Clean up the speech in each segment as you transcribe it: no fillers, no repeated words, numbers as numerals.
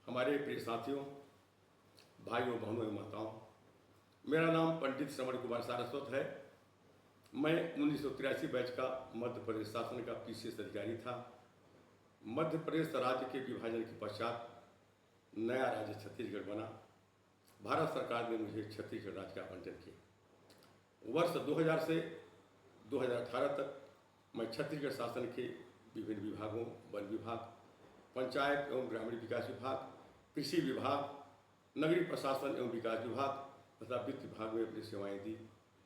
हमारे प्रिय साथियों, भाइयों, बहनों एवं माताओं, मेरा नाम पंडित श्रवण कुमार सारस्वत है। मैं 1983 बैच का मध्य प्रदेश शासन का पीसीएस अधिकारी था। मध्य प्रदेश राज्य के विभाजन के पश्चात नया राज्य छत्तीसगढ़ बना। भारत सरकार ने मुझे छत्तीसगढ़ राज्य का आवंटन किया। वर्ष 2000 से 2018 तक मैं छत्तीसगढ़ शासन के विभिन्न विभागों, वन विभाग, पंचायत एवं ग्रामीण विकास विभाग, कृषि विभाग, नगरीय प्रशासन एवं विकास विभाग तथा वित्त विभाग में अपनी सेवाएं दी।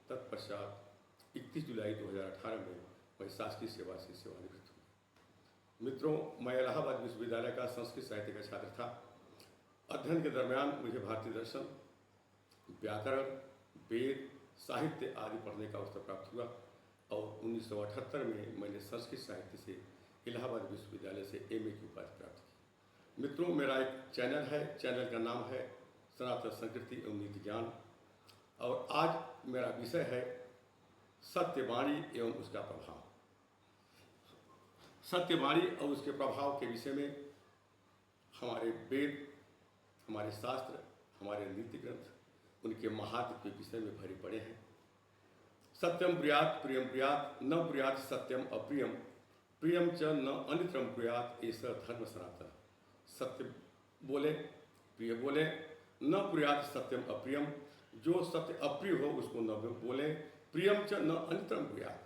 तत्पश्चात 31 जुलाई 2018 में मैं शासकीय सेवा से सेवानिवृत्त हुआ। मित्रों, मैं इलाहाबाद विश्वविद्यालय का संस्कृत साहित्य का छात्र था। अध्ययन के दरमियान मुझे भारतीय दर्शन, व्याकरण, वेद, साहित्य आदि पढ़ने का अवसर प्राप्त हुआ और 1978 में मैंने संस्कृत साहित्य से इलाहाबाद विश्वविद्यालय से एमए की उपाधि प्राप्त की। मित्रों, मेरा एक चैनल है, चैनल का नाम है सनातन संस्कृति एवं नीति ज्ञान, और आज मेरा विषय है सत्यवाणी एवं उसका प्रभाव। सत्यवाणी और उसके प्रभाव के विषय में हमारे वेद, हमारे शास्त्र, हमारे नीति ग्रंथ, उनके महात्म के विषय में भरे पड़े हैं। सत्यम ब्रूयात् प्रियम ब्रूयात्, न ब्रूयात् सत्यम अप्रियम, प्रियम च न अनित्रम ब्रूयात्, ऐसा धर्म सनातन। सत्य बोले, प्रिय बोले, न ब्रूयात् सत्यम अप्रियम, जो सत्य अप्रिय हो उसको न बोले, प्रियम च न अनित्रम ब्रूयात्,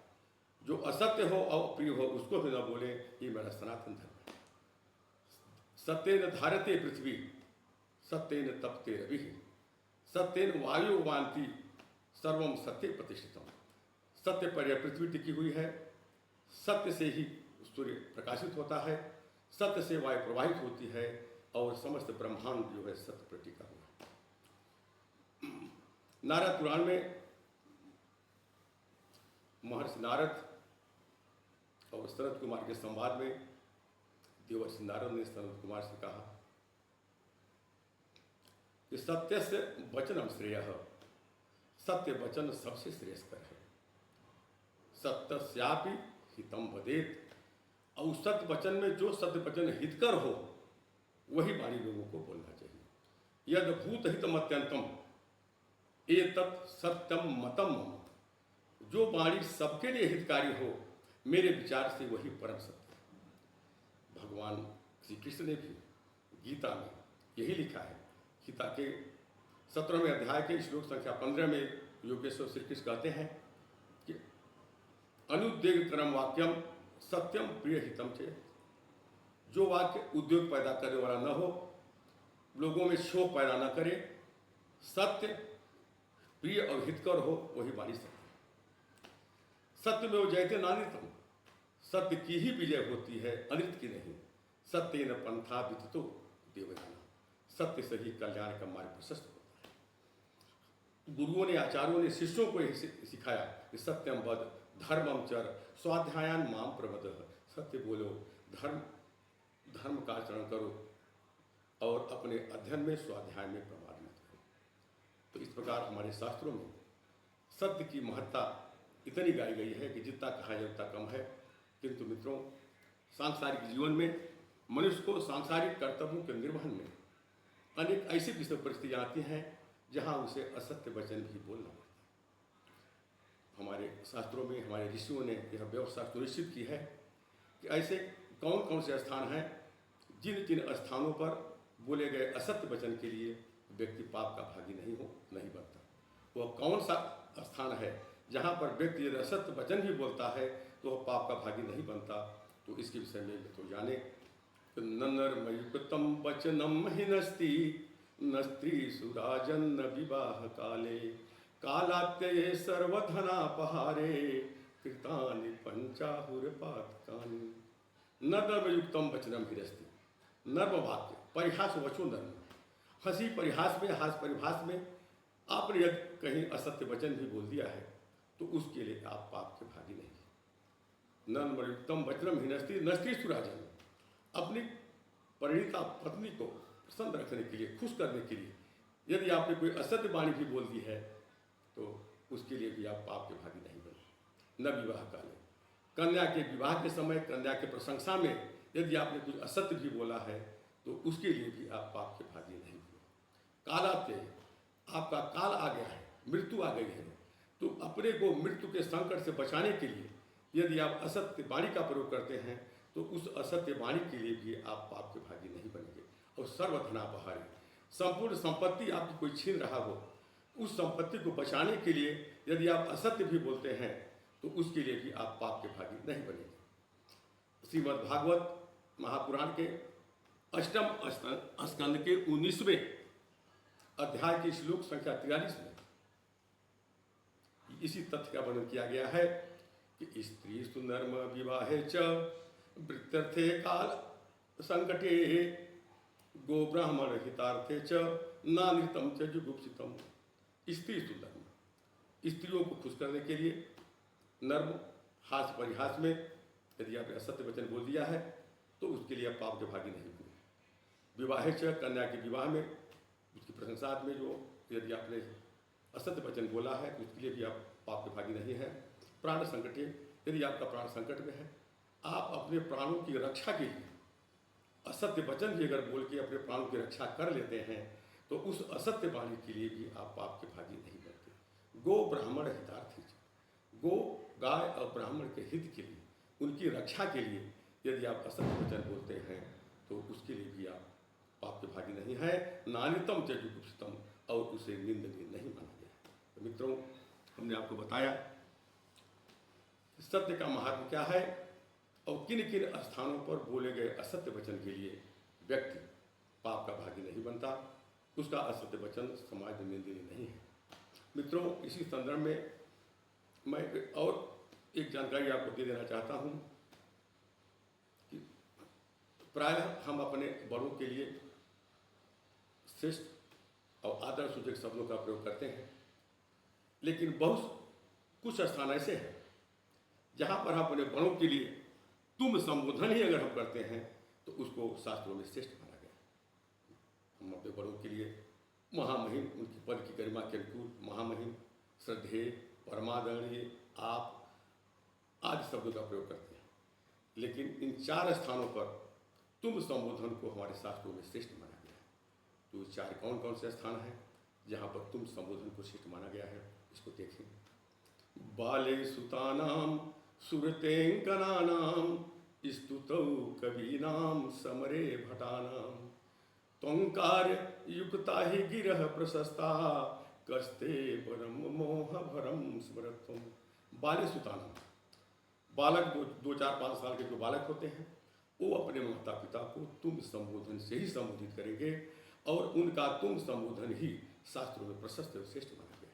जो असत्य हो और अप्रिय हो उसको भी न बोले। ये मेरा सनातन धर्म है। सत्येन धारते पृथ्वी, सत्येन तपते रविः, सत्येन वायु वान्ति, सर्वम सत्य प्रतिष्ठितम। सत्य पर यह पृथ्वी टिकी हुई है, सत्य से ही सूर्य प्रकाशित होता है, सत्य से वायु प्रवाहित होती है और समस्त ब्रह्मांड जो है सत्य पर टिका हुआ है। नारद पुराण में महर्षि नारद और सनत कुमार के संवाद में देवर्षि नारद ने सनत कुमार से कहा कि सत्य से वचनम श्रेयः, सत्य वचन सबसे श्रेष्ठकर है। सत्यस्यापि हितम वदेत, और सत्य वचन में जो सत्य वचन हितकर हो वही वाणी लोगों को बोलना चाहिए। यद भूत हितम अत्यंतम एतत् सत्यम मतम मम, जो वाणी सबके लिए हितकारी हो मेरे विचार से वही परम सत्य है। भगवान श्री कृष्ण ने भी गीता में यही लिखा है। गीता के 17वें अध्याय के श्लोक संख्या 15 में योगेश्वर श्री कृष्ण कहते हैं कि अनुद्वेगकरम वाक्यम सत्यम प्रिय हितम चेत, जो वाक्य उद्योग पैदा करने वाला न हो, लोगों में शोक पैदा न करे, सत्य प्रिय और हितकर हो, वही वाणी सत्य। सत्य में वो जयते नानितम, सत्य की ही विजय होती है, अनृत की नहीं। सत्येन पंथा विदितो देवयाना, सत्य से ही कल्याण का मार्ग प्रशस्त होता है। गुरुओं ने, आचार्यों ने शिष्यों को यही सिखाया कि सत्यम वद धर्मम चर स्वाध्यायान माम प्रमदः, सत्य बोलो, धर्म का आचरण करो और अपने अध्ययन में, स्वाध्याय में प्रमाद मत करो। तो इस प्रकार हमारे शास्त्रों में सत्य की महत्ता इतनी गाई गई है कि जितना कहा जाए उतना कम है। किंतु मित्रों, सांसारिक जीवन में मनुष्य को सांसारिक कर्तव्यों के निर्वहन में अनेक ऐसी विषम परिस्थितियाँ आती हैं जहाँ उसे असत्य वचन भी बोलना पड़ता है। हमारे शास्त्रों में हमारे ऋषियों ने यह व्यवस्था सुनिश्चित की है कि ऐसे कौन कौन से स्थान हैं जिन जिन स्थानों पर बोले गए असत्य वचन के लिए व्यक्ति पाप का भागी नहीं बनता। वह कौन सा स्थान है जहाँ पर व्यक्ति यदि असत्य वचन भी बोलता है तो वह पाप का भागी नहीं बनता। तो इसके विषय में तो जाने, नर्मयुक्तम वचनम हि नस्ति, न स्त्रीषु राजन्न विवाह काले, कालात्यये सर्वधनापहारे, कृतानि पंचाहुरपातकानि। नर्मयुक्तम वचनम हि नस्ति, नर्म वाक्य, परिहास वचो नर्म, हंसी परिहास में, हास परिभास में आपने यदि कहीं असत्य वचन भी बोल दिया है तो उसके लिए आप पाप के भागी नहीं। नर्मयुक्तम वचनम हि नस्ति, न स्त्रीषु राजन्, अपनी परिणीता पत्नी को प्रसन्न रखने के लिए, खुश करने के लिए यदि आपने कोई असत्य वाणी भी बोल दी है तो उसके लिए भी आप पाप के भागी नहीं बने। न विवाह काले, कन्या के विवाह के समय, कन्या के प्रशंसा में यदि आपने कुछ असत्य भी बोला है तो उसके लिए भी आप पाप के भागी नहीं हुए। कालाते, आपका काल आ गया है, मृत्यु आ गई है, तो अपने को मृत्यु के संकट से बचाने के लिए यदि आप असत्य वाणी का प्रयोग करते हैं तो उस असत्य वाणी के लिए भी आप पाप के भागी नहीं बनेंगे। और सर्वधनापहारी, संपूर्ण संपत्ति आपकी कोई छीन रहा हो, उस संपत्ति को बचाने के लिए यदि आप असत्य भी बोलते हैं तो उसके लिए भी आप पाप के भागी नहीं बनेंगे। श्रीमद् भागवत महापुराण के अष्टम स्कंद के 19वें अध्याय के श्लोक संख्या 43 में इसी तथ्य का वर्णन किया गया है कि स्त्री सुनर्म विवाहे च वृत्यर्थे काल संकटे गो ब्राह्मण हितार्थे च नानृतम च जुगुप्सितम। स्त्री सुनर्म, स्त्रियों को खुश करने के लिए नर्म हास परिहास में यदि आपने असत्य वचन बोल दिया है तो उसके लिए आप पाप के भागी नहीं हुए। विवाहे च, कन्या के विवाह में उसकी प्रशंसा में जो यदि आपने असत्य वचन बोला है तो उसके लिए भी आप पाप के भागी नहीं हैं। प्राण संकटे, यदि आपका प्राण संकट में है, आप अपने प्राणों की रक्षा के लिए असत्य वचन भी अगर बोल के अपने प्राणों की रक्षा कर लेते हैं तो उस असत्य वाणी के लिए भी आप पाप के भागी नहीं बनते। गो ब्राह्मण हितार्थी, गो गाय और ब्राह्मण के हित के लिए, उनकी रक्षा के लिए यदि आप असत्य वचन बोलते हैं तो उसके लिए भी आप पाप के भागी नहीं है। नानितम च जुगुप्सितम, और उसे निंदनीय नहीं माना गया। तो मित्रों, हमने आपको बताया सत्य का महत्व क्या है और किन किन स्थानों पर बोले गए असत्य वचन के लिए व्यक्ति पाप का भागी नहीं बनता, उसका असत्य वचन समाज में निंदनीय नहीं है। मित्रों, इसी संदर्भ में मैं और एक जानकारी आपको दे देना चाहता हूँ कि प्रायः हम अपने बड़ों के लिए श्रेष्ठ और आदर सूचक शब्दों का प्रयोग करते हैं, लेकिन बहुत कुछ स्थान ऐसे हैं जहाँ पर हम अपने बड़ों के लिए तुम संबोधन ही अगर हम करते हैं तो उसको शास्त्रों में श्रेष्ठ माना गया। हम अपने बड़ों के लिए महामहिम, उनकी पद की गरिमा के अनुकूल महामहिम, श्रद्धेय, परमादरणीय, आप आदि शब्दों का प्रयोग करते हैं, लेकिन इन 4 स्थानों पर तुम संबोधन को हमारे शास्त्रों में श्रेष्ठ माना गया है। तो 4 कौन कौन से स्थान हैं जहाँ पर तुम संबोधन को श्रेष्ठ माना गया है, इसको देखें। बाले सुतानाम सुरतेंकनानाम स्तुतौ कवीनाम समरे भटानाम त्वंकार युक्ता ही गिरह प्रशस्ता कस्ते परम मोह भरम स्मरत्वम। बाले सुतानाम, बालक 2, 4, 5 साल के जो बालक होते हैं वो अपने माता पिता को तुम संबोधन से ही संबोधित करेंगे और उनका तुम संबोधन ही शास्त्रों में प्रशस्त और श्रेष्ठ माना गया।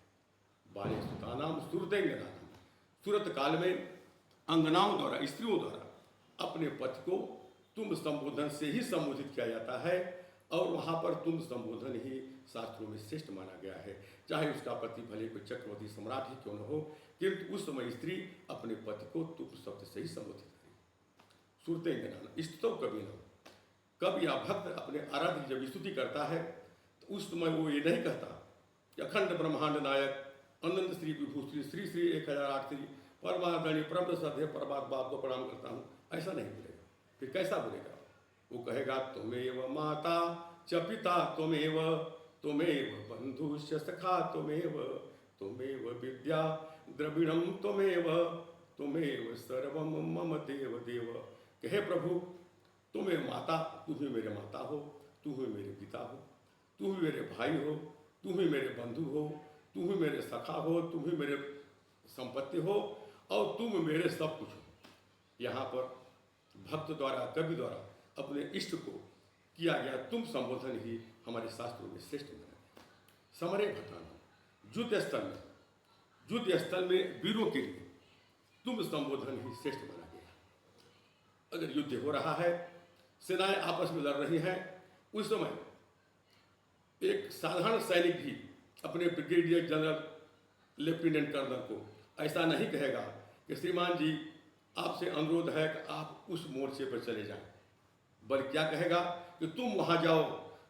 बाले सुतानाम सुरतेंगनानाम, सूरत काल में अंगनाओं द्वारा, स्त्रियों द्वारा अपने पति को तुम संबोधन से ही संबोधित किया जाता है और वहाँ पर तुम संबोधन ही शास्त्रों में श्रेष्ठ माना गया है। चाहे उसका पति भले कोई चक्रवर्ती सम्राट ही क्यों न हो, किंतु उस समय स्त्री अपने पति को तुम शब्द से ही संबोधित करेगी। सुरतेंगनानाम स्तुतौ कवीनाम, कवि या भक्त अपने आराध्य जब स्तुति करता है तो उस समय वो ये नहीं कहता कि अखंड ब्रह्मांड नायक अनंत श्री विभू श्री श्री श्री 1008 श्री परमादरणीय परम श्रद्धेय परमात्मा बाप को प्रणाम करता हूँ, ऐसा नहीं बोलेगा। फिर कैसा बोलेगा? वो कहेगा त्वमेव माता च पिता त्वमेव, त्वमेव बंधुश्च सखा त्वमेव, त्वमेव विद्या द्रविणम त्वमेव, त्वमेव सर्वम मम देव देव। कहे प्रभु, तुम मेरे माता, तू ही मेरे माता हो, तू ही मेरे पिता हो, तू ही मेरे भाई हो, तू ही मेरे बंधु हो, तू ही मेरे सखा हो, तू ही मेरे संपत्ति हो और तुम मेरे सब कुछ हो। यहाँ पर भक्त द्वारा, कवि द्वारा अपने इष्ट को किया गया तुम संबोधन ही हमारे शास्त्रों में श्रेष्ठ माना गया। समरे भटाना, युद्ध स्थल में वीरों के लिए तुम संबोधन ही श्रेष्ठ माना गया। अगर युद्ध हो रहा है, सेनाएं आपस में लड़ रही हैं, उस समय एक साधारण सैनिक भी अपने ब्रिगेडियर जनरल, लेफ्टिनेंट कर्नल को ऐसा नहीं कहेगा कि श्रीमान जी आपसे अनुरोध है कि आप उस मोर्चे पर चले जाएं, बल्कि क्या कहेगा कि तुम वहां जाओ,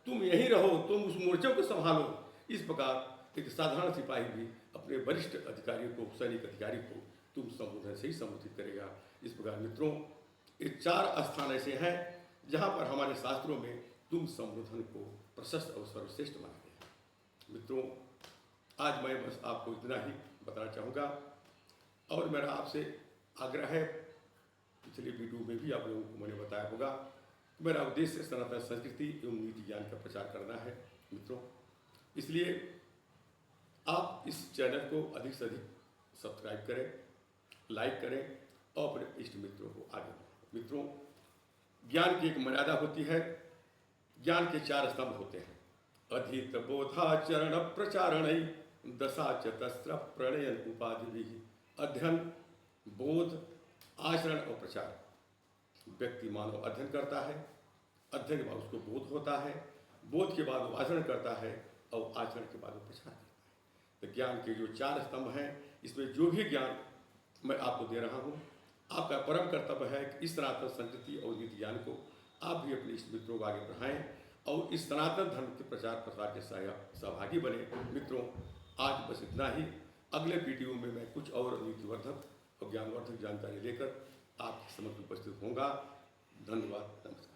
तुम यहीं रहो, तुम उस मोर्चे को संभालो। इस प्रकार एक साधारण सिपाही भी अपने वरिष्ठ अधिकारी को, सैनिक अधिकारी को तुम संबोधन से ही संबोधित करेगा। इस प्रकार मित्रों, ये 4 स्थान ऐसे हैं जहाँ पर हमारे शास्त्रों में तुम संबोधन को प्रशस्त और सर्वश्रेष्ठ माना गया। मित्रों, आज मैं बस आपको इतना ही बताना चाहूँगा और मेरा आपसे आग्रह है, पिछले वीडियो में भी आप लोगों को मैंने बताया होगा, मेरा उद्देश्य सनातन संस्कृति एवं नीति ज्ञान का प्रचार करना है मित्रों। इसलिए आप इस चैनल को अधिक से अधिक सब्सक्राइब करें, लाइक करें और अपने इष्ट मित्रों को आगे बढ़ाएं। मित्रों, ज्ञान की एक मर्यादा होती है, ज्ञान के 4 स्तंभ होते हैं। अधित बोधाचरण प्रचारण दशा चतस्र प्रणयन उपाधि। अध्ययन, बोध, आचरण और प्रचार। व्यक्ति मानव अध्ययन करता है, अध्ययन के बाद उसको बोध होता है, बोध के बाद वो आचरण करता है और आचरण के बाद वो प्रचार करता है। तो ज्ञान के जो 4 स्तंभ हैं, इसमें जो भी ज्ञान मैं आपको दे रहा हूँ, आपका परम कर्तव्य है कि इस सनातन संस्कृति और नीति ज्ञान को आप भी अपने इष्ट मित्रों को आगे बढ़ाएं और इस सनातन धर्म के प्रचार प्रसार के सहभागी बने। मित्रों, आज बस इतना ही। अगले वीडियो में मैं कुछ और नीतिवर्धक और ज्ञानवर्धक जानकारी लेकर आपके समक्ष उपस्थित होऊंगा। धन्यवाद, नमस्कार।